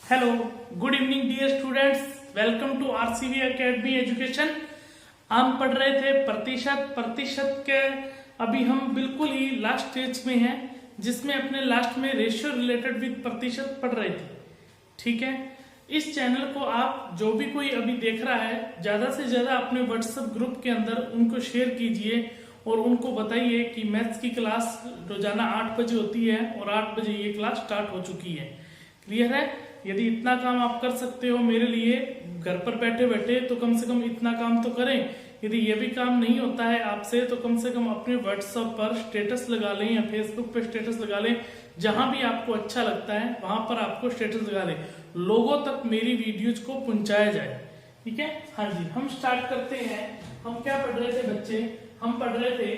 Hello, good evening dear students, welcome to RCV academy education. हम पढ़ रहे थे प्रतिशत के अभी हम बिल्कुल ही लास्ट स्टेज में हैं, जिसमें अपने लास्ट में रेशियो रिलेटेड विद प्रतिशत पढ़ रहे थे। ठीक है, इस चैनल को आप जो भी कोई अभी देख रहा है, ज्यादा से ज्यादा अपने व्हाट्सएप ग्रुप के अंदर उनको शेयर कीजिए और उनको बताइए कि मैथ्स की क्लास रोजाना 8 बजे होती है और 8 बजे ये क्लास स्टार्ट हो चुकी है। क्लियर है? यदि इतना काम आप कर सकते हो मेरे लिए घर पर बैठे बैठे, तो कम से कम इतना काम तो करें। यदि ये भी काम नहीं होता है आपसे, तो कम से कम अपने व्हाट्सएप पर स्टेटस लगा लें या फेसबुक पर स्टेटस लगा लें, जहां भी आपको अच्छा लगता है वहां पर आपको स्टेटस लगा लें, लोगों तक मेरी वीडियोज को पहुंचाया जाए। ठीक है, हाँ जी, हम स्टार्ट करते हैं। हम क्या पढ़ रहे थे बच्चे? हम पढ़ रहे थे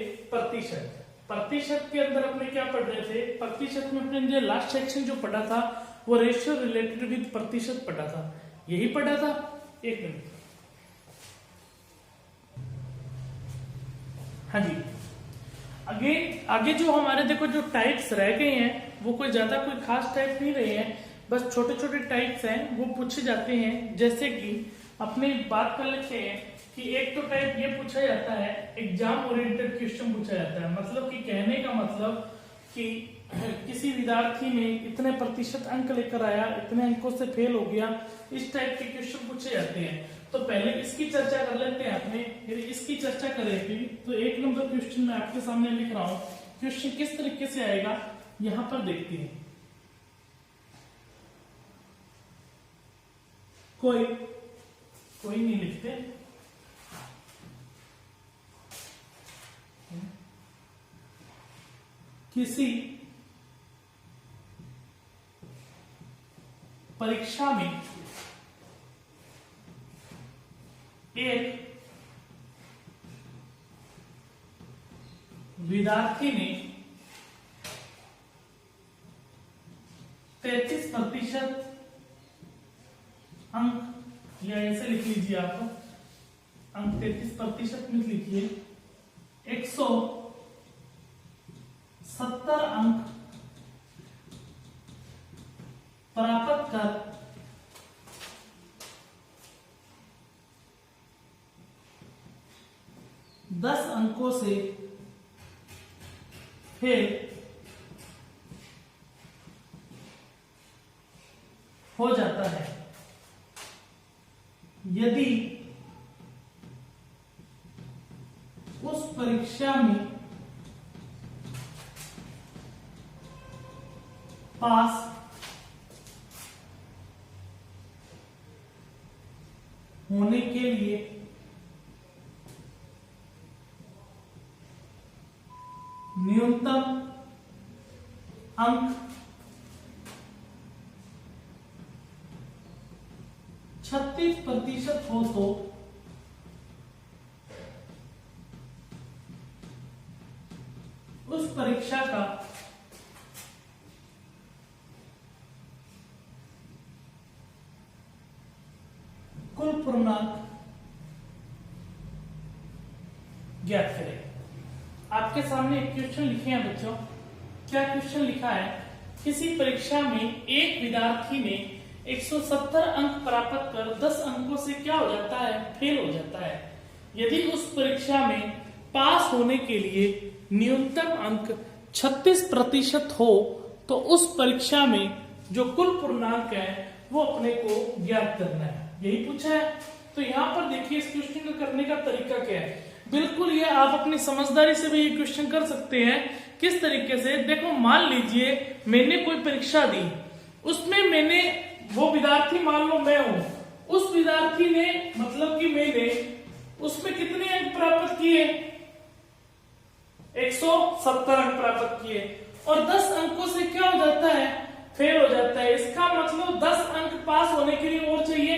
प्रतिशत के अंदर अपने क्या पढ़ रहे थे? प्रतिशत में अपने जो लास्ट सेक्शन जो पढ़ा था वो रेशियो रिलेटेड विद प्रतिशत पढ़ा था। यही पढ़ा था। एक मिनट, हाँ जी, आगे जो हमारे देखो जो टाइप्स रह गए हैं वो कोई ज्यादा कोई खास टाइप नहीं रहे हैं, बस छोटे छोटे टाइप्स हैं, वो पूछे जाते हैं। जैसे कि अपने बात कर लेते हैं कि एक तो टाइप ये पूछा जाता है, एग्जाम ओरिएंटेड क्वेश्चन पूछा जाता है। मतलब कि कहने का मतलब कि किसी विद्यार्थी ने इतने प्रतिशत अंक लेकर आया, इतने अंकों से फेल हो गया, इस टाइप के क्वेश्चन पूछे जाते हैं। तो पहले इसकी चर्चा कर लेते हैं अपने। यदि इसकी चर्चा करें तो 1 नंबर क्वेश्चन मैं आपके सामने लिख रहा हूं। क्वेश्चन किस तरीके से आएगा यहां पर देखते हैं। कोई नहीं लिखते, किसी परीक्षा में एक विद्यार्थी ने 33% अंक, या ऐसे लिख लीजिए आप, अंक 33% में लिखिए, 170 अंक प्राप्त कर 10 अंकों से फेल हो जाता है। यदि उस परीक्षा में पास होने के लिए न्यूनतम अंक 36% हो तो उस परीक्षा का कुल पूर्णांक ज्ञात करें। आपके सामने एक क्वेश्चन लिखे हैं बच्चों। क्या क्वेश्चन लिखा है? किसी परीक्षा में एक विद्यार्थी ने 170 अंक प्राप्त कर 10 अंकों से क्या हो जाता है? फेल हो जाता है। यदि उस परीक्षा में पास होने के लिए न्यूनतम अंक 36% हो तो उस परीक्षा में जो कुल पूर्णांक है वो अपने को ज्ञात करना है। यही पूछा है। तो यहाँ पर देखिए इस क्वेश्चन को करने का तरीका क्या है। बिल्कुल ये आप अपनी समझदारी से भी ये क्वेश्चन कर सकते हैं। किस तरीके से? देखो, मान लीजिए मैंने कोई परीक्षा दी, उसमें मैंने, वो विद्यार्थी मान लो मैं हूं, उस विद्यार्थी ने, मतलब कि मैंने उसमें कितने अंक प्राप्त किए? 170 अंक प्राप्त किए, और 10 अंकों से क्या हो जाता है? फेल हो जाता है। इसका मतलब 10 अंक पास होने के लिए और चाहिए,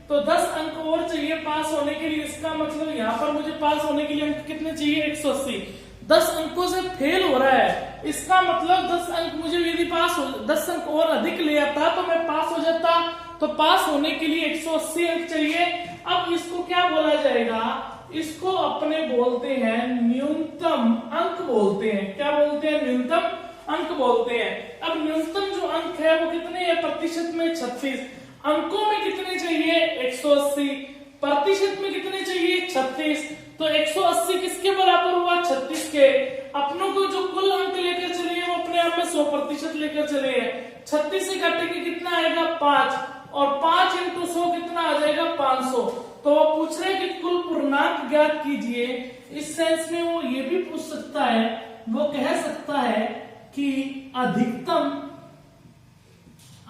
तो 10 अंक और चाहिए पास होने के लिए। इसका मतलब यहाँ पर मुझे पास होने के लिए अंक कितने चाहिए? 180। 10 अंकों से फेल हो रहा है, इसका मतलब 10 अंक मुझे, यदि पास हो 10 अंक और अधिक ले आता तो मैं पास हो जाता। तो पास होने के लिए 180 अंक चाहिए। अब इसको क्या बोला जाएगा? इसको अपने बोलते हैं न्यूनतम अंक बोलते हैं। क्या बोलते हैं? न्यूनतम अंक बोलते हैं। अब न्यूनतम जो अंक है वो कितने हैं प्रतिशत में 36, अंकों में कितने चाहिए 180, प्रतिशत में कितने चाहिए 36, तो 180 किसके बराबर हुआ 36 के। अपनों को जो कुल अंक लेकर चले हैं वो अपने आप में 100% लेकर चले हैं, 36 से काटेंगे कितना आएगा 5, और 5 इंटू 100 कितना आ जाएगा 500। तो वो पूछ रहे हैं कि कुल पूर्णांक ज्ञात कीजिए। इस सेंस में वो ये भी पूछ सकता है, वो कह सकता है कि अधिकतम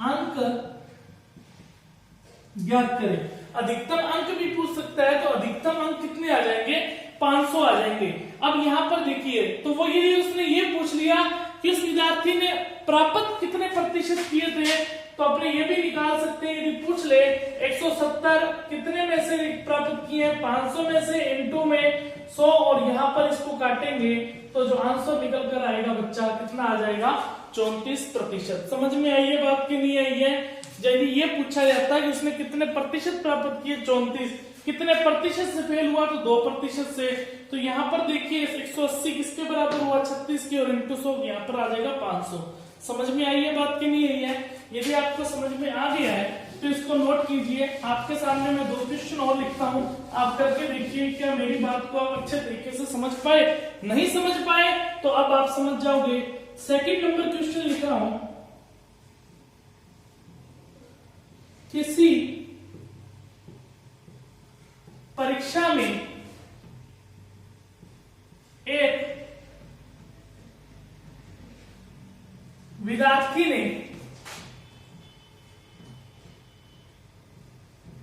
अंक ज्ञात करें, अधिकतम अंक भी पूछ सकता है, तो अधिकतम अंक कितने आ जाएंगे 500 आ जाएंगे। अब यहाँ पर देखिए तो वो ये उसने ये पूछ लिया कि उस विद्यार्थी ने प्राप्त कितने प्रतिशत किए थे, तो अपने ये भी निकाल सकते हैं। यदि पूछ ले 170 कितने में से प्राप्त किए 500 में से इंटू में 100, और यहाँ पर इसको काटेंगे तो जो आंसर निकल कर आएगा बच्चा कितना आ जाएगा 34%। समझ में आई है बात की नहीं आई है। यदि ये पूछा जाता है कि उसने कितने प्रतिशत प्राप्त किए 34, कितने प्रतिशत से फेल हुआ तो 2% से, तो यहाँ पर देखिए 180 किसके बराबर हुआ 36 के, और इंटू 100 यहाँ पर आ जाएगा 500। समझ में आई है बात की नहीं आई है। यदि आपको समझ में आ गया है तो इसको नोट कीजिए। आपके सामने मैं 2 क्वेश्चन और लिखता हूं, आप करके देखिए क्या मेरी बात को आप अच्छे तरीके से समझ पाए। नहीं समझ पाए तो अब आप समझ जाओगे। सेकंड नंबर क्वेश्चन लिख रहा हूं, किसी परीक्षा में एक विद्यार्थी ने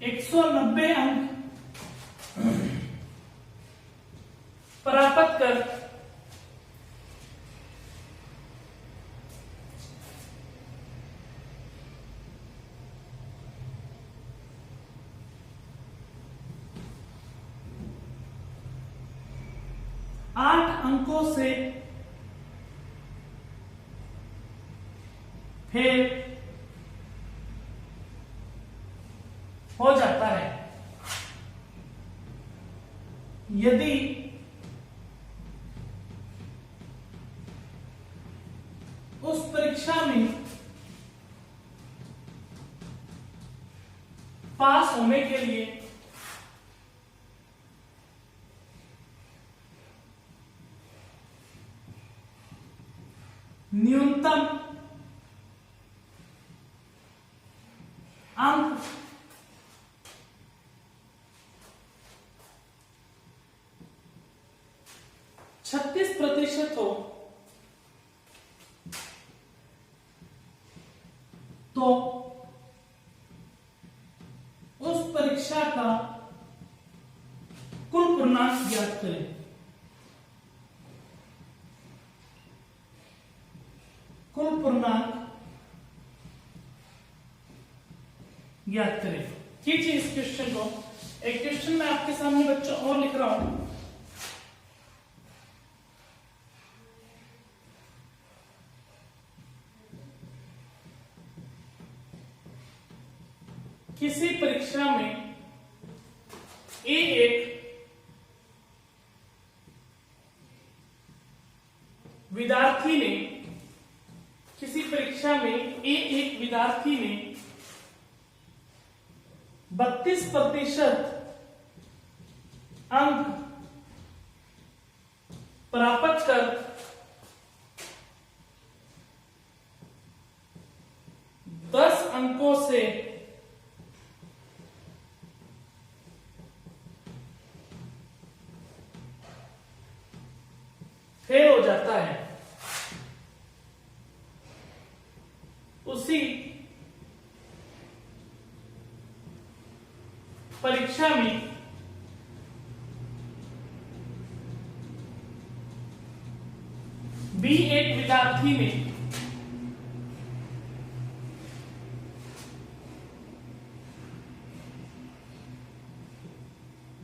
190 अंक प्राप्त कर आठ अंकों से फेल हो जाता है। यदि उस परीक्षा में पास होने के लिए न्यूनतम अंक 36% हो तो उस परीक्षा का कुल पूर्णांक ज्ञात करें। कुल पूर्णांक ज्ञात करें। कीजिए इस क्वेश्चन को। एक क्वेश्चन मैं आपके सामने बच्चों और लिख रहा हूं। किसी परीक्षा में एक विद्यार्थी ने किसी परीक्षा में एक विद्यार्थी ने 32% अंक प्राप्त कर 10 अंकों से फेल हो जाता है। उसी परीक्षा में भी एक विद्यार्थी ने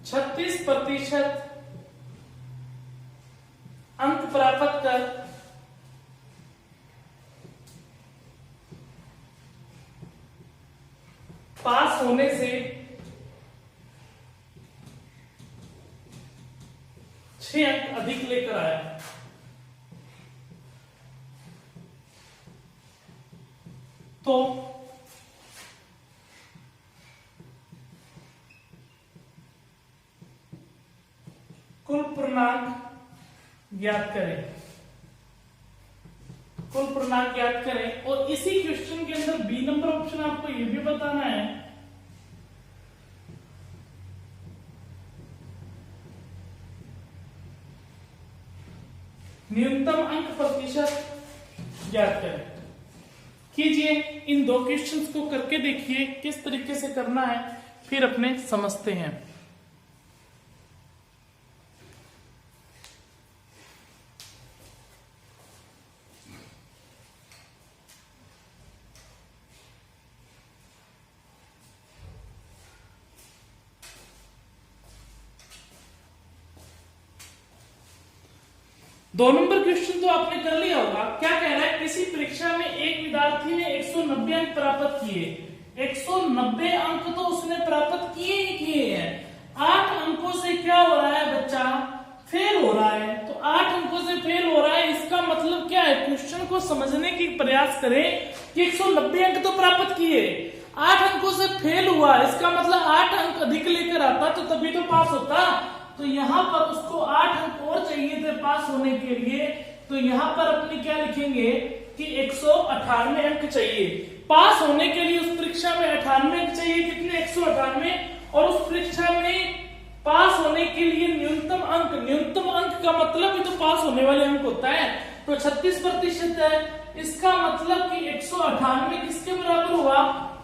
36% अंक प्राप्त कर पास होने से 6 अंक अधिक लेकर आया। तो कुल पूर्णांक ज्ञात करें, कुल पूर्णांक ज्ञात करें। और इसी क्वेश्चन के अंदर बी नंबर ऑप्शन आपको यह भी बताना है न्यूनतम अंक प्रतिशत ज्ञात करें। कीजिए, इन दो क्वेश्चंस को करके देखिए किस तरीके से करना है, फिर अपने समझते हैं। दो नंबर क्वेश्चन तो आपने कर लिया होगा। क्या कह रहा है, किसी परीक्षा में एक विद्यार्थी ने 190 अंक प्राप्त किए। 190 अंक तो उसने प्राप्त किए ही किए हैं। 8 अंकों से क्या हो रहा है बच्चा, फेल हो रहा है। तो 8 अंकों से फेल हो रहा है, इसका मतलब क्या है, क्वेश्चन को समझने की प्रयास करें कि 190 अंक तो प्राप्त किए, 8 अंकों से फेल हुआ, इसका मतलब 8 अंक अधिक लेकर आता तो तभी तो पास होता। तो यहां पर उसको 8 अंक और चाहिए थे पास होने के लिए। तो यहां पर अपने क्या लिखेंगे कि 198 अंक चाहिए पास होने के लिए। उस परीक्षा में 98 अंक चाहिए, कितने, 198। और उस परीक्षा में पास होने के लिए न्यूनतम अंक का मतलब ही तो पास होने वाले अंक होता है। तो 36% है, इसका मतलब कि 198 किसके बराबर हुआ,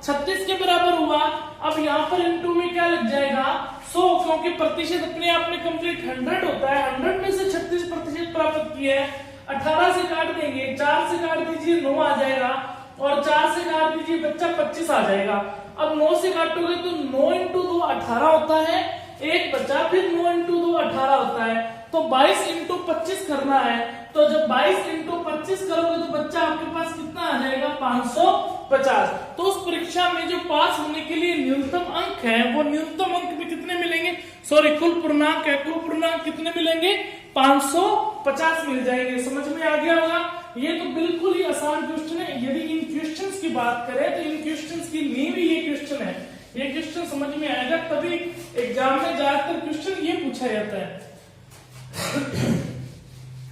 36 के बराबर हुआ। अब यहाँ पर इनटू में क्या लग जाएगा, 100, क्योंकि प्रतिशत अपने आप में कंप्लीट 100 होता है। 100 में से 36% प्राप्त किया है। 18 से काट देंगे, 4 से काट दीजिए 9 आ जाएगा, और 4 से काट दीजिए बच्चा 25 आ जाएगा। अब 9 से काटोगे तो 9 इंटू 2 18 होता है, एक बच्चा, फिर 9 इंटू 2 18 होता है। तो 22 इंटू 25 करना है। तो जब 22 इंटू 25 करोगे तो बच्चा आपके पास कितना आ जाएगा, 550। तो उस परीक्षा में जो पास होने के लिए न्यूनतम अंक है, वो न्यूनतम अंक में कितने मिलेंगे, सॉरी कुल पूर्णांक है, कुल पूर्णांक कितने मिलेंगे, 550 मिल जाएंगे। समझ में आ गया होगा। ये तो बिल्कुल ही आसान क्वेश्चन है। यदि इन क्वेश्चंस की बात करें तो इन क्वेश्चंस की नींव ये क्वेश्चन है। ये क्वेश्चन समझ में आएगा तभी एग्जाम में ज्यादातर क्वेश्चन ये पूछा जाता है।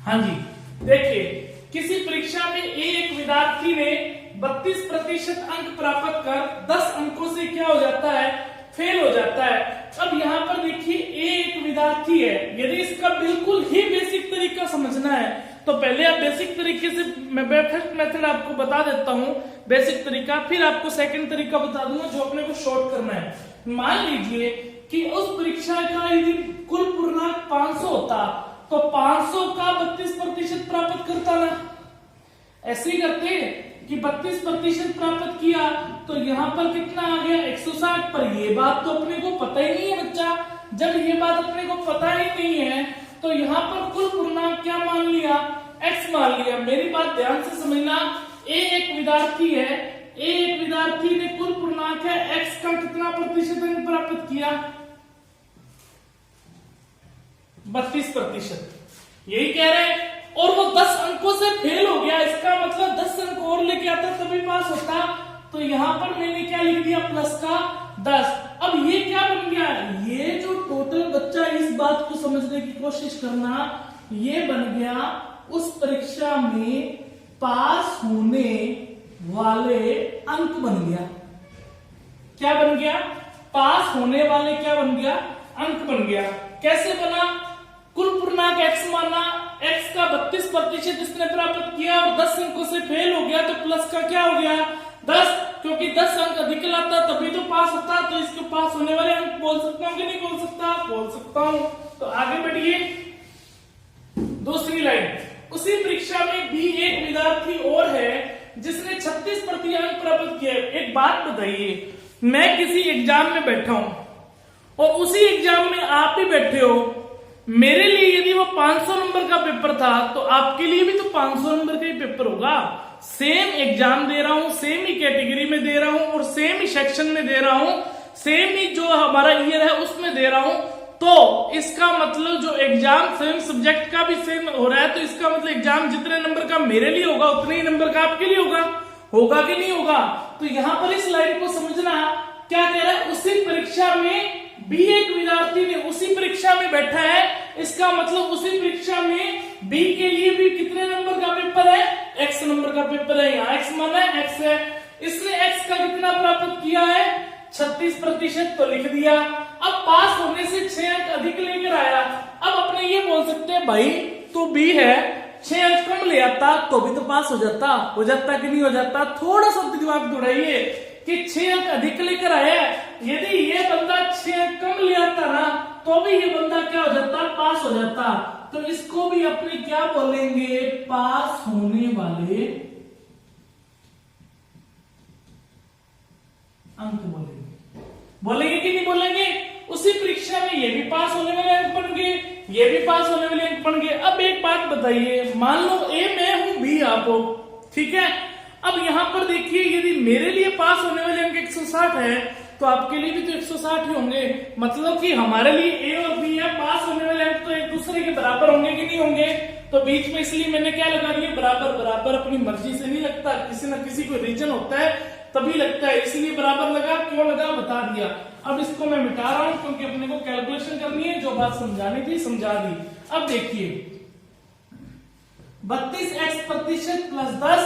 हाँ जी, देखिए, किसी परीक्षा में एक विद्यार्थी ने 32% अंक प्राप्त कर 10 अंकों से क्या हो जाता है, फेल हो जाता है। अब यहाँ पर देखिए, एक विद्यार्थी है। यदि इसका बिल्कुल ही बेसिक तरीका समझना है तो पहले आप बेसिक तरीके से, मैं फर्स्ट मेथड आपको बता देता हूँ बेसिक तरीका, फिर आपको सेकंड तरीका बता दूंगा जो अपने को शॉर्ट करना है। मान लीजिए कि उस परीक्षा का यदि कुल पूर्णांक 500 होता तो 500 का 32% प्राप्त करता ना। ऐसे ही करते कि 32% प्राप्त किया तो यहाँ पर कितना आ गया, 160 पर। ये बात तो अपने को पता ही नहीं है बच्चा। जब ये बात अपने को पता ही नहीं है तो यहाँ पर कुल पूर्णांक क्या मान लिया, x मान लिया। मेरी बात ध्यान से समझना, ए एक विद्यार्थी है, ए एक विद्यार्थी ने कुल पूर्णांक है x का कितना प्रतिशत अंक प्राप्त किया, 32%, यही कह रहे हैं। और वो 10 अंकों से फेल हो गया, इसका मतलब 10 अंक और लेके आता तभी पास होता। तो यहां पर मैंने क्या लिख दिया, प्लस का 10। अब ये क्या बन गया, ये जो टोटल बच्चा, इस बात को समझने की कोशिश करना, ये बन गया उस परीक्षा में पास होने वाले अंक बन गया। क्या बन गया, पास होने वाले क्या बन गया, अंक बन गया। कैसे बना, कुल पूर्णांक x माना, x का 32% इसने प्राप्त किया और 10 अंकों से फेल हो गया तो प्लस का क्या हो गया, 10, क्योंकि 10 अंक अधिक लाता तभी तो पास होता। तो इसके पास होने वाले अंक बोल सकता हूं कि नहीं बोल सकता, बोल सकता हूं। तो आगे बढ़िए, दूसरी लाइन। उसी परीक्षा में भी एक विद्यार्थी और है जिसने 36% अंक प्राप्त किए। एक बात बताइए, मैं किसी एग्जाम में बैठा हूं और उसी एग्जाम में आप भी बैठे हो। मेरे लिए यदि वो 500 नंबर का पेपर था तो आपके लिए भी तो 500 नंबर का ही पेपर होगा। सेम एग्जाम दे रहा हूं, सेम ही कैटेगरी में दे रहा हूं और सेम ही सेक्शन में दे रहा हूं, सेम ही जो हमारा ईयर है उसमें दे रहा हूं। तो इसका मतलब जो एग्जाम सेम सब्जेक्ट का भी सेम हो रहा है, तो इसका मतलब एग्जाम जितने नंबर का मेरे लिए होगा उतने ही नंबर का आपके लिए होगा। होगा कि नहीं होगा? तो यहां पर इस लाइन को समझना, क्या कह रहा है, उसी परीक्षा में बी एक विद्यार्थी ने उसी परीक्षा में बैठा है, इसका मतलब उसी परीक्षा में बी के लिए भी कितने नंबर का पेपर है? x नंबर का पेपर है। यहाँ x माना है x है, इसने x का कितना प्राप्त किया है? 36% तो लिख दिया। अब पास होने से 6 अंक अधिक लेकर आया। अब अपने ये बोल सकते हैं भाई तो बी है, 6 अंक कम ले आता तो भी तो पास हो जाता कि नहीं हो जाता? थोड़ा सा दिमाग दौड़ाइए कि 6 अंक अधिक लेकर आया, यदि ये बंदा 6 अंक कम ले आता ना तो भी ये बंदा क्या हो जाता? पास हो जाता। तो इसको भी अपने क्या बोलेंगे? पास होने वाले अंक बोलेंगे कि नहीं बोलेंगे? उसी परीक्षा में ये भी पास होने वाले अंक बन गए, ये भी पास होने वाले अंक बन गए। अब एक बात बताइए, मान लो ए मैं हूं, बी आप हो, ठीक है? अब यहां पर देखिए, यदि मेरे लिए पास होने वाले अंक 160 है तो आपके लिए भी तो 160 ही होंगे। मतलब कि हमारे लिए ए और बी है, पास होने वाले अंक तो एक दूसरे के बराबर होंगे कि नहीं होंगे? तो बीच में इसलिए मैंने क्या लगा दिया? बराबर। बराबर अपनी मर्जी से नहीं लगता, किसी ना किसी को रीजन होता है तभी लगता है, इसलिए बराबर लगा। क्यों लगा बता दिया। अब इसको मैं मिटा रहा हूं क्योंकि अपने को कैलकुलेशन करनी है, जो बात समझानी थी समझा दी। अब देखिए 32x% प्लस 10,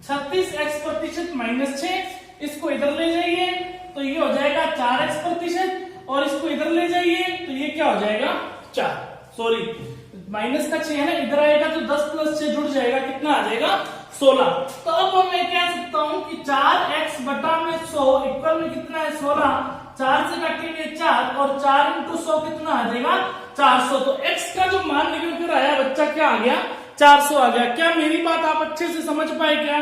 36x% माइनस 6, इसको इधर ले जाइए तो ये हो जाएगा 4x% और इसको इधर ले जाइए तो ये क्या हो जाएगा? 4, सॉरी माइनस का 6 है ना, इधर आएगा तो 10 प्लस 6 जुड़ जाएगा, कितना आ जाएगा? 16। तो अब मैं कह सकता हूं कि 4x बटा में 100 इक्वल में कितना है? 16। 4 से काटेंगे 4 और 4 इंटू 100 कितना आ जाएगा? 400। तो x का जो मान निकल कर आया बच्चा क्या आ गया? 400 आ गया। क्या मेरी बात आप अच्छे से समझ पाए क्या?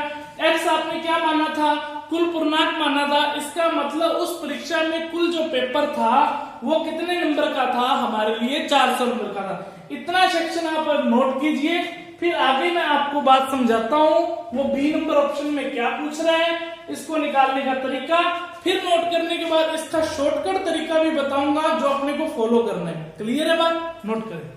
x आपने क्या माना था? कुल पूर्णांक माना था। इसका मतलब उस परीक्षा में कुल जो पेपर था वो कितने नंबर का था? हमारे लिए 400 नंबर का था। इतना सेक्शन आप नोट कीजिए, फिर आगे मैं आपको बात समझाता हूं वो बी नंबर ऑप्शन में क्या पूछ रहा है, इसको निकालने का तरीका। फिर नोट करने के बाद इसका शॉर्टकट तरीका भी बताऊंगा जो अपने को फॉलो करना है। क्लियर है बात? नोट करें।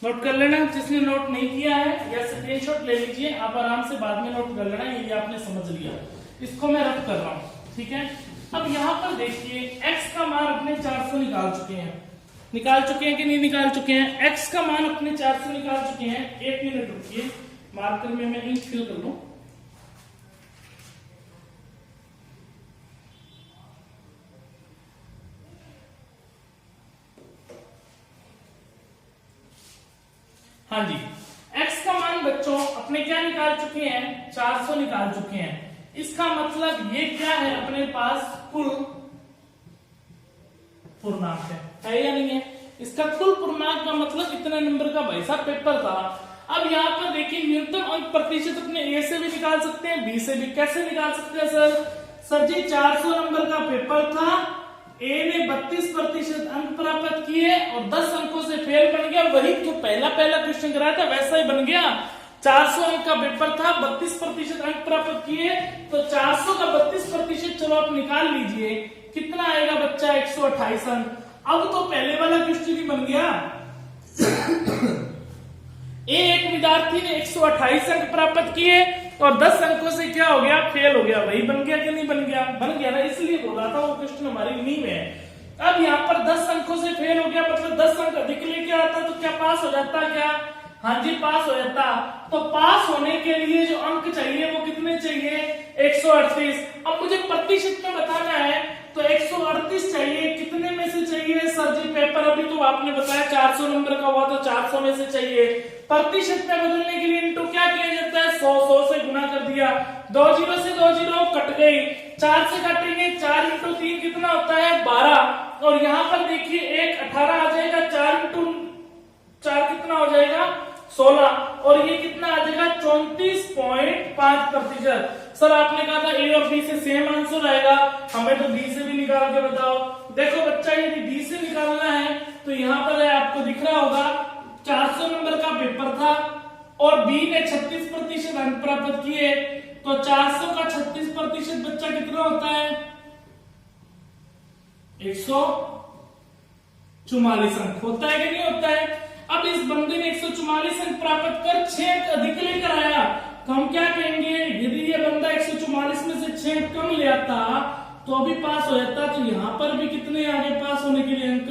नोट कर लेना, जिसने नोट नहीं किया है या स्क्रीनशॉट ले लीजिए, आप आराम से बाद में नोट कर लेना। ये आपने समझ लिया, इसको मैं रद्द कर रहा हूं, ठीक है? अब यहाँ पर देखिए x का मान अपने 400 निकाल चुके हैं कि नहीं निकाल चुके हैं? x का मान अपने 400 निकाल चुके हैं। 1 मिनट रुकिए, मार्कर में मैं इंक फिल कर लूं। हाँ जी, x का मान बच्चों अपने क्या निकाल चुके हैं? 400 निकाल चुके हैं। इसका मतलब ये क्या है? अपने पास कुल पूर्णांक है या नहीं है? इसका कुल पूर्णांक का मतलब इतने नंबर का भाई साहब पेपर था। अब यहाँ पर देखिए न्यूनतम अंक प्रतिशत अपने ए से भी निकाल सकते हैं, बी से भी। कैसे निकाल सकते हैं सर जी 400 नंबर का पेपर था, ए ने 32% अंक प्राप्त किए और 10 अंकों से फेल बन गया। वही जो पहला क्वेश्चन कराया था वैसा ही बन गया। 400 अंक का पेपर था, 32% अंक प्राप्त किए, तो 400 का 32% चलो आप निकाल लीजिए, कितना आएगा बच्चा? 128 अंक। अब तो पहले वाला क्वेश्चन ही बन गया। एक विद्यार्थी ने 128 अंक प्राप्त किए और 10 अंकों से क्या हो गया? फेल हो गया। वही बन गया कि नहीं बन गया? बन गया ना, इसलिए बोल रहा था वो क्वेश्चन हमारी नींव है। अब यहाँ पर 10 अंकों से फेल हो गया, मतलब 10 अंक अधिक लेके आता तो क्या पास हो जाता? क्या? हाँ जी पास हो जाता। तो पास होने के लिए जो अंक चाहिए वो कितने चाहिए? 138। अब मुझे प्रतिशत में बताना है तो 138 चाहिए। कितने में से चाहिए सर जी? पेपर अभी तो आपने बताया 400 नंबर का हुआ तो 400 में से चाहिए। प्रतिशत में बदलने के लिए इनटू क्या किया जाता है? 100 से गुना कर दिया। दो जीरो से दो जीरो कट गई, 4 से काटेंगे, 4 इंटू 3 कितना होता है 12, और यहाँ पर देखिए एक 18 आ जाएगा, 4 इंटू 4 कितना हो जाएगा 16, और ये कितना आ जाएगा 34.5%। सर आपने कहा था ए और बी से सेम आंसर आएगा, हमें तो बी से भी निकाल के बताओ। देखो बच्चा यदि बी से निकालना है तो यहाँ पर आपको दिख रहा होगा 400 नंबर का पेपर था और बी ने 36% अंक प्राप्त किए, तो 400 का 36% बच्चा कितना होता है 144 अंक होता है कि नहीं होता है। अब इस बंदे ने 144 अंक प्राप्त कर 6 अंक अधिक लेकर आया, तो हम क्या कहेंगे, यदि ये बंदा 144 में से 6 अंक कम ले आता तो अभी पास हो जाता, तो यहाँ पर भी कितने आगे पास होने के लिए अंक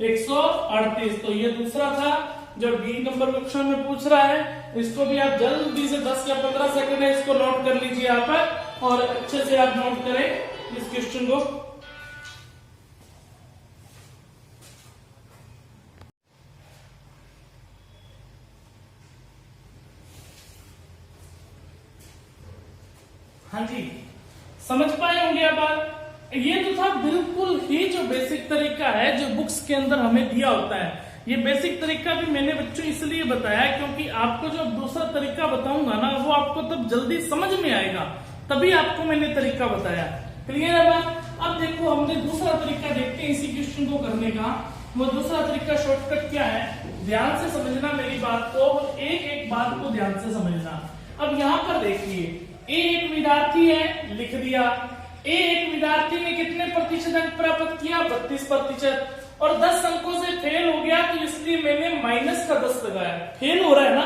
138। तो ये दूसरा था जो बी नंबर क्वेश्चन में पूछ रहा है, इसको भी आप जल्दी से 10 या 15 सेकंड है इसको नोट कर लीजिए यहाँ पर, और अच्छे से आप नोट करें इस क्वेश्चन को। हाँ जी, समझ पाए होंगे आप बात। ये तो था बिल्कुल ही जो बेसिक तरीका है जो बुक्स के अंदर हमें दिया होता है। ये बेसिक तरीका भी मैंने बच्चों इसलिए बताया क्योंकि आपको जो दूसरा तरीका बताऊंगा ना वो आपको तब जल्दी समझ में आएगा, तभी आपको मैंने तरीका बताया। क्लियर है बात। अब देखो हमने दूसरा तरीका देखते हैं इसी क्वेश्चन को करने का। वो दूसरा तरीका शॉर्टकट क्या है, ध्यान से समझना मेरी बात को, एक एक बात को ध्यान से समझना। अब यहाँ पर देखिए ए एक विद्यार्थी है, लिख दिया। ए एक विद्यार्थी ने कितने प्रतिशत अंक प्राप्त किया 32%, और 10 अंकों से फेल हो गया, तो इसलिए मैंने माइनस का 10 लगाया। फेल हो रहा है ना,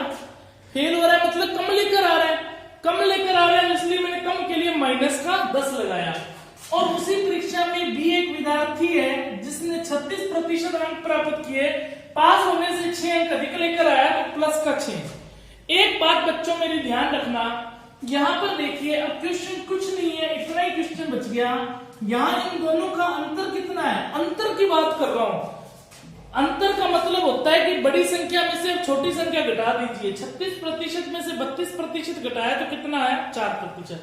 फेल हो रहा है मतलब कम लेकर आ रहा है, कम लेकर आ रहा है, इसलिए मैंने कम के लिए माइनस का 10 लगाया। और उसी परीक्षा में बी एक विद्यार्थी है जिसने 36% अंक प्राप्त किए, पास होने से 6 अंक अधिक लेकर आया, तो प्लस का 6। एक बात बच्चों मेरी ध्यान रखना, यहाँ पर देखिए अब क्वेश्चन कुछ नहीं है, इतना ही क्वेश्चन बच गया। यहाँ इन दोनों का अंतर कितना है, अंतर की बात कर रहा हूं। अंतर का मतलब होता है कि बड़ी संख्या में से छोटी संख्या घटा दीजिए। 36% में से 32% घटाया तो कितना है 4%।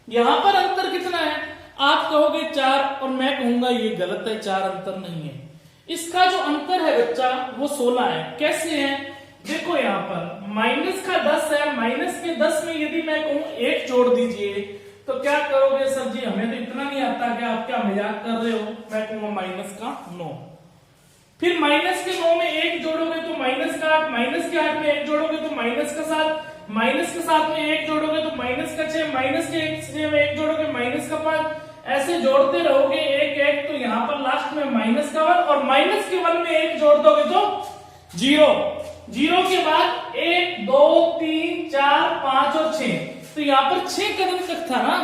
यहाँ पर अंतर कितना है, आप कहोगे 4 और मैं कहूंगा ये गलत है, 4 अंतर नहीं है। इसका जो अंतर है बच्चा वो 16 है। कैसे है, देखो यहाँ पर माइनस का 10 है, माइनस के 10 में यदि मैं कहूं 1 जोड़ दीजिए तो क्या करोगे, सर जी हमें तो इतना नहीं आता, क्या आप क्या मजाक कर रहे हो, मैं कहूंगा माइनस का 9। फिर माइनस के 9 में 1 जोड़ोगे तो माइनस का 8, माइनस के 8 में 1 जोड़ोगे तो माइनस का 7, माइनस के 7 में 1 जोड़ोगे तो माइनस का 6, माइनस के 6 में 1 जोड़ोगे माइनस का 5, ऐसे जोड़ते रहोगे 1 1, तो यहाँ पर लास्ट में माइनस का 1, और माइनस के 1 में 1 जोड़ दोगे तो 0। 0 के बाद 1 2 3 4 5 और 6, तो यहाँ पर 6 कदम तक था ना,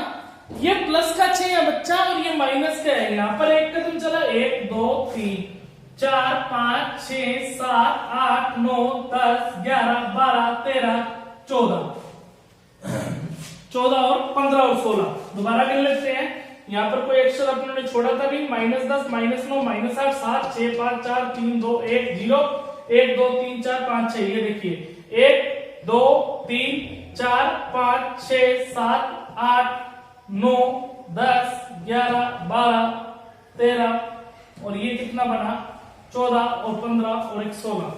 ये प्लस का 6 है बच्चा और ये माइनस का है। यहाँ पर 1 कदम चला, 1 2 3 4 5 6 7 8 9 10 11 12 13 14 और 15 और 16 दोबारा कर लेते हैं। यहाँ पर कोई अक्षर अपने ने छोड़ा था नहीं, -10 -9 -8 7 6 5 4 3 2 1 0 1 2 3 4 5 6। ये देखिए 1 2 3 4 5 6 7 8 9 10 11 12 13 और ये कितना बना 14 और 15 और 1 16।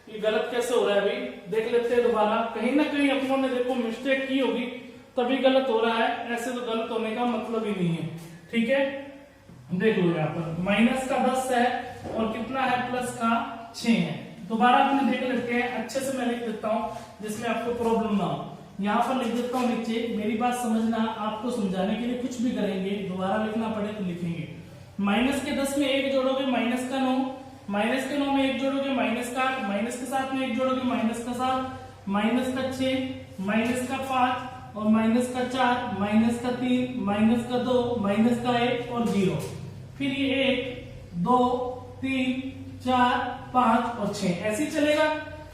ये गलत कैसे हो रहा है भाई, देख लेते हैं दोबारा। कहीं ना कहीं अपनों ने देखो मिस्टेक की होगी तभी गलत हो रहा है, ऐसे तो गलत होने का मतलब ही नहीं है। ठीक है, देख लो यहाँ पर माइनस का 10 है और कितना है प्लस का 6 है। दोबारा अपने देख लेते हैं, अच्छे से मैं लिख देता हूं जिसमें आपको प्रॉब्लम ना हो। यहाँ पर लिख देता हूँ नीचे, मेरी बात समझना, आपको समझाने के लिए कुछ भी करेंगे, दोबारा लिखना पड़े तो लिखेंगे। माइनस के 10 में 1 जोड़ोगे माइनस का 9, माइनस के 9 में 1 जोड़ोगे माइनस का 8, माइनस के 7 में 1 जोड़ोगे माइनस का 7, माइनस का 6, माइनस का 5 और माइनस का 4, माइनस का 3, माइनस का 2, माइनस का 1 और 0। फिर ये 1 2 3 4 5 और 6 ऐसे ही चलेगा।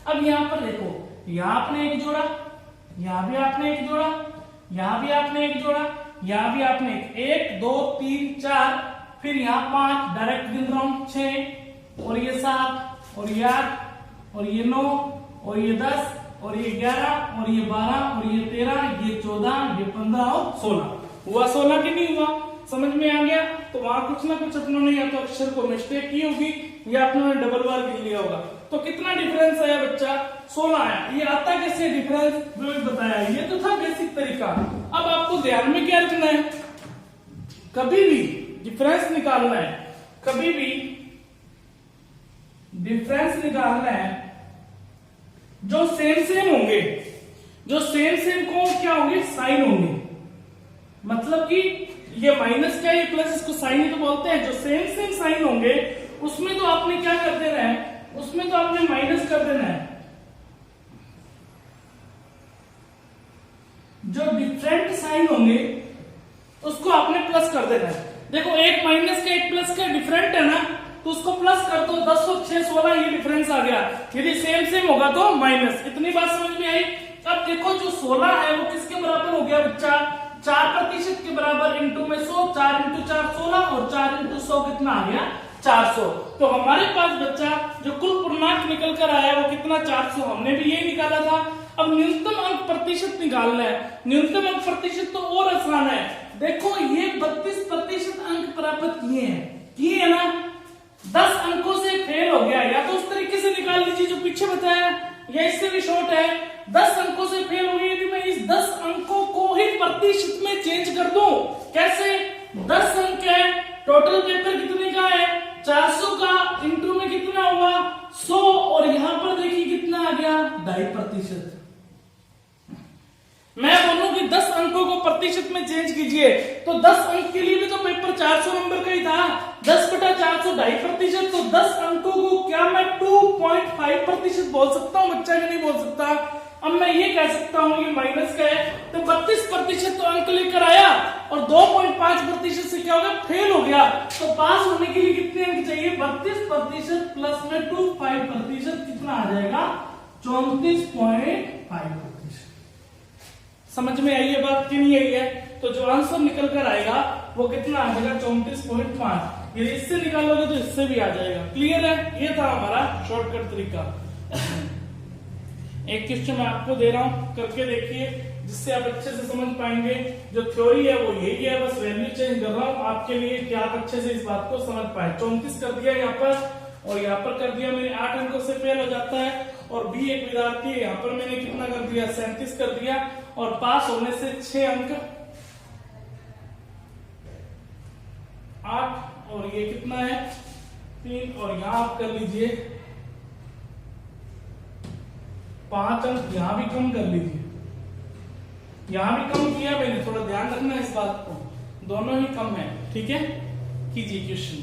अब यहाँ पर देखो, यहाँ आपने 1 जोड़ा, यहाँ भी आपने 1 जोड़ा, यहाँ भी आपने 1 जोड़ा, यहाँ भी आपने 1 2 3 4, फिर यहाँ 5 डायरेक्ट गिन रहा हूं, 6 और ये 7 और ये 8 और ये 9 और ये 10 और ये 11 और ये 12 और ये 13 ये 14 ये 15 15 और 16 हुआ, 16 की नहीं हुआ, समझ में आ गया। तो वहां कुछ ना कुछ अपनों ने या तो अक्षर को मिस्टेक की होगी या अपनों ने डबल बार गिन लिया होगा। तो कितना डिफरेंस आया बच्चा, 16 आया। ये आता कैसे डिफरेंस, जो बताया, ये तो था बेसिक तरीका। अब आपको ध्यान में क्या रखना है, कभी भी डिफरेंस निकालना है, कभी भी डिफरेंस निकालना है, जो सेम सेम होंगे, जो सेम सेम को क्या होंगे, साइन होंगे। मतलब कि ये माइनस क्या, ये प्लस, इसको साइन ही तो बोलते हैं। जो सेम सेम साइन होंगे उसमें तो आपने क्या कर देना है, उसमें तो आपने माइनस कर देना है। जो डिफरेंट साइन होंगे उसको आपने प्लस कर देना है। देखो एक माइनस का एक प्लस का डिफरेंट है ना, तो उसको प्लस कर दो, 10 और 6 16 ये डिफरेंस आ गया। यदि सेम सेम होगा तो माइनस। इतनी बात समझ में आई। अब देखो जो 16 है वो किसके बराबर हो गया बच्चा, 4% के बराबर, इंटू में 100, 4 इंटू 4 16 और 4 इंटू 100 कितना आ गया, 400। तो हमारे पास बच्चा जो कुल पूर्णांक निकल कर आया वो कितना, 400। हमने भी यही निकाला था। अब न्यूनतम अंक प्रतिशत निकालना है। न्यूनतम अंक प्रतिशत तो और आसान है। देखो ये 32% अंक प्राप्त किए हैं ना, 10 अंकों से फेल हो गया, या तो उस तरीके से निकाल लीजिए जो पीछे बताया, या इससे भी शॉर्ट है। 10 अंकों से फेल हो गई, यदि मैं इस 10 अंकों को ही प्रतिशत में चेंज कर दूं, कैसे, 10 अंक है, टोटल पेपर कितने का है, 400 का, इंटू में कितना हुआ, 100, और यहां पर देखिए कितना आ गया, 2.5%। मैं बोलूं कि 10 अंकों को प्रतिशत में चेंज कीजिए, तो 10 अंक के लिए भी तो पेपर 400 नंबर का ही था। 10/400 2.5%, तो 10 अंकों को क्या मैं 2.5% बोल सकता हूं बच्चा, कि नहीं बोल सकता। अब मैं ये कह सकता हूं ये माइनस का है, तो 32% तो अंक लेकर आया, और 2.5% से क्या हो गया, फेल हो गया। तो पास होने के लिए कितने अंक चाहिए, 32% प्लस में 2.5% कितना आ जाएगा, 34.5%। समझ में आई है बात कि नहीं आई है। तो जो आंसर निकल कर आएगा वो कितना आ जाएगा, 34.5। यदि इससे निकालोगे तो इससे भी आ जाएगा। क्लियर है, ये था हमारा शॉर्टकट तरीका। एक क्वेश्चन मैं आपको दे रहा हूं, करके देखिए, जिससे आप अच्छे से समझ पाएंगे। जो थ्योरी है वो यही है, बस वैल्यू चेंज कर रहा हूं आपके लिए कि आप अच्छे से इस बात को समझ पाए। 34 कर दिया यहाँ पर, और यहाँ पर कर दिया मैंने 8 अंकों से फेल हो जाता है। और बी एक विद्यार्थी, यहाँ पर मैंने कितना कर दिया, 37 कर दिया, और पास होने से 6 अंक 8, और ये कितना है 3, और यहां आप कर लीजिए 5 अंक, यहां भी कम कर लीजिए, यहां भी कम किया मैंने, थोड़ा ध्यान रखना इस बात को, दोनों ही कम है। ठीक है, कीजिए क्वेश्चन।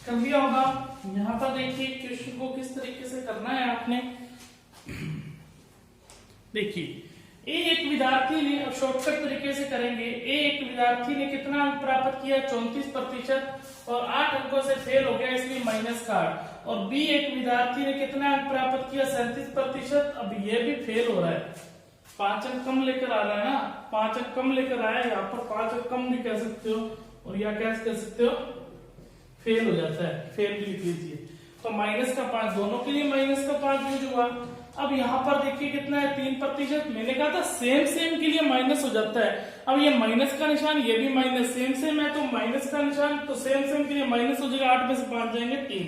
कर दिया होगा। यहाँ पर देखिए क्वेश्चन को किस तरीके से करना है आपने। देखिए एक विद्यार्थी ने, अब शॉर्टकट तरीके से करेंगे, एक विद्यार्थी ने कितना अंक प्राप्त किया, 34%, और 8 अंकों से फेल हो गया इसलिए माइनस का 8। और बी एक विद्यार्थी ने कितना अंक प्राप्त किया 37%। अब ये भी फेल हो रहा है, 5 अंक कम लेकर आ रहा है ना, 5 अंक कम लेकर आया, यहाँ पर 5 अंक कम भी कह सकते हो और या क्या कह सकते हो फेल हो जाता है, फेल भी लिख लीजिए। तो माइनस का 5 दोनों के लिए माइनस का 5 यूज हुआ। अब यहाँ पर देखिए कितना है 3%। मैंने कहा था सेम सेम के लिए माइनस हो जाता है। अब ये माइनस का निशान, ये भी माइनस सेम सेम है, तो माइनस का निशान तो सेम सेम के लिए माइनस हो जाएगा, 8 में से 5 जाएंगे 3।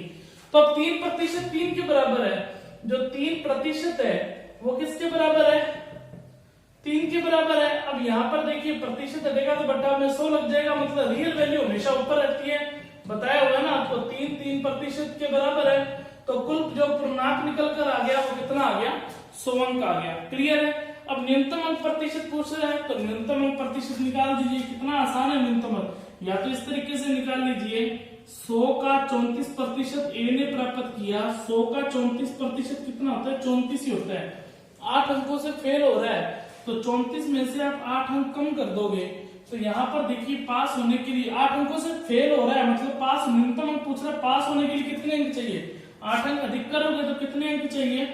तो अब 3% 3 के बराबर है। जो 3% है वो किसके बराबर है 3 के बराबर है। अब यहाँ पर देखिए प्रतिशत हटेगा तो बट्टा में 100 लग जाएगा, मतलब रियल वैल्यू हमेशा ऊपर रहती है, बताया हुआ ना आपको। 3% के बराबर है, तो कुल जो पूर्णांक निकल कर आ गया वो कितना आ गया 100 अंक आ गया। क्लियर है। अब न्यूनतम अंक प्रतिशत पूछ रहा है, तो न्यूनतम अंक प्रतिशत निकाल दीजिए। कितना आसान है न्यूनतम अंक, या तो इस तरीके से निकाल लीजिए 100 का 34% ए ने प्राप्त किया। 100 का 34% कितना होता है 34 ही होता है। 8 अंकों से फेल हो रहा है, तो 34 में से आप 8 अंक कम कर दोगे, तो यहाँ पर देखिए पास होने के लिए 8 अंकों से फेल हो रहा है, मतलब पास न्यूनतम अंक पूछ रहा है, पास होने के लिए कितने अंक चाहिए 8 अंक अधिक करोगे तो कितने अंक चाहिए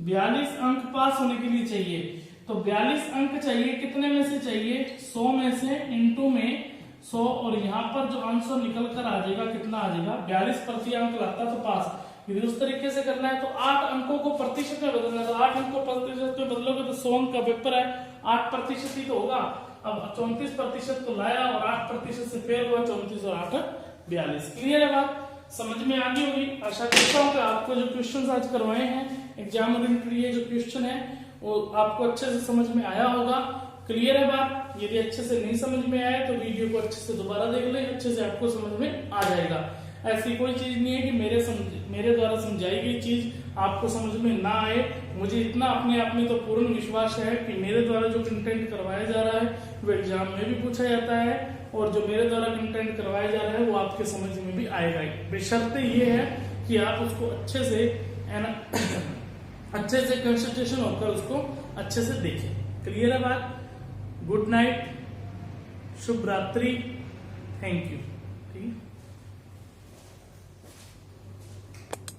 42 अंक पास होने के लिए चाहिए। तो 42 अंक चाहिए, कितने में से चाहिए 100 में से, इंटू में 100, और यहाँ पर जो आंसर निकल कर आ जाएगा कितना आ जाएगा 42 अंक लगता तो पास। यदि उस तरीके से करना है तो 8 अंकों को प्रतिशत में बदलना है, तो 8 अंक को प्रतिशत में बदलोगे तो 100 अंक का पेपर है, 8% ही तो होगा। अब 34% तो लाया और 8% से फेल हुआ, 34 और 8 42। क्लियर है बात, समझ में आ गई होगी। आशा करता हूँ कि आपको जो क्वेश्चन आज करवाए हैं एग्जाम ओरिएंटेड ये जो क्वेश्चन है वो आपको अच्छे से समझ में आया होगा। क्लियर है बात। यदि अच्छे से नहीं समझ में आया तो वीडियो को अच्छे से दोबारा देख ले, अच्छे से आपको समझ में आ जाएगा। ऐसी कोई चीज नहीं है कि मेरे द्वारा समझाई गई चीज आपको समझ में ना आए। मुझे इतना अपने आप में तो पूर्ण विश्वास है कि मेरे द्वारा जो कंटेंट करवाया जा रहा है वो एग्जाम में भी पूछा जाता है, और जो मेरे द्वारा कंटेंट करवाया जा रहा है वो आपके समझ में भी आएगा ही, बशर्ते ये है कि आप उसको अच्छे से कंसंट्रेशन होकर उसको अच्छे से देखें। क्लियर है बात। गुड नाइट, शुभ रात्रि, थैंक यू। ठीक है।